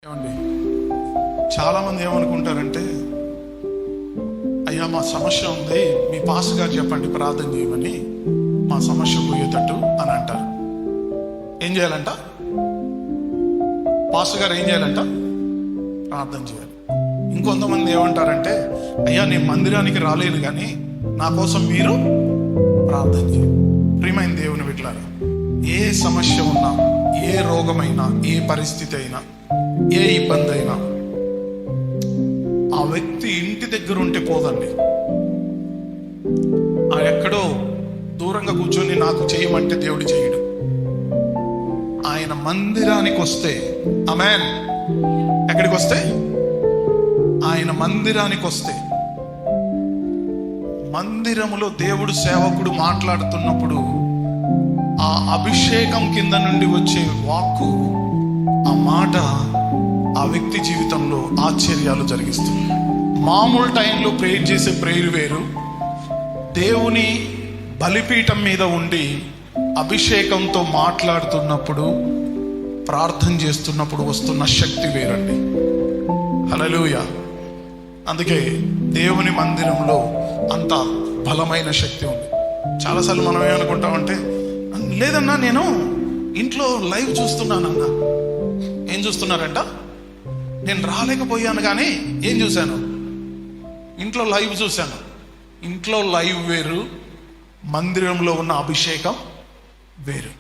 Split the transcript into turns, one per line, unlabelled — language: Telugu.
ఏమండి, చాలామంది ఏమనుకుంటారంటే, అయ్యా మా సమస్య ఉంది, మీ పాస్ గారు చెప్పండి ప్రార్థన చేయమని, మా సమస్య పోయేటట్టు అని అంటారు. ఏం చేయాలంట? పాస్ గారు ఏం చేయాలంట? ప్రార్థన చేయాలి. ఇంకొంతమంది ఏమంటారంటే, అయ్యా నేను మందిరానికి రాలేను కానీ నా కోసం మీరు ప్రార్థన చేయాలి. ప్రియమైన దేవుని బిడ్డలారా, ఏ సమస్య ఉన్నా, ఏ రోగమైనా, ఏ పరిస్థితి అయినా, ఏ ఇబ్బంది అయినా ఆ వ్యక్తి ఇంటి దగ్గర ఉంటే పోదండి. ఆ ఎక్కడో దూరంగా కూర్చొని నాకు చేయమంటే దేవుడు చేయడు. ఆయన మందిరానికి వస్తే, ఆమేన్, ఎక్కడికి వస్తే? ఆయన మందిరానికి వస్తే, మందిరములో దేవుడు సేవకుడు మాట్లాడుతున్నప్పుడు ఆ అభిషేకం కింద నుండి వచ్చే వాక్కు, ఆ మాట ఆ వ్యక్తి జీవితంలో ఆశ్చర్యాలు జరిగిస్తుంది. మామూలు టైంలో ప్రేయర్ చేసే ప్రేయర్ వేరు, దేవుని బలిపీఠం మీద ఉండి అభిషేకంతో మాట్లాడుతున్నప్పుడు, ప్రార్థన చేస్తున్నప్పుడు వస్తున్న శక్తి వేరండి. హల్లెలూయా. అందుకే దేవుని మందిరంలో అంత బలమైన శక్తి ఉంది. చాలాసార్లు మనం ఏమనుకుంటామంటే, లేదన్నా నేను ఇంట్లో లైవ్ చూస్తున్నానన్నా. ఏం చూస్తున్నారంట? నేను రాలేకపోయాను కానీ ఏం చూశాను? ఇంట్లో లైవ్ చూశాను. ఇంట్లో లైవ్ వేరు, మందిరంలో ఉన్న అభిషేకం వేరు.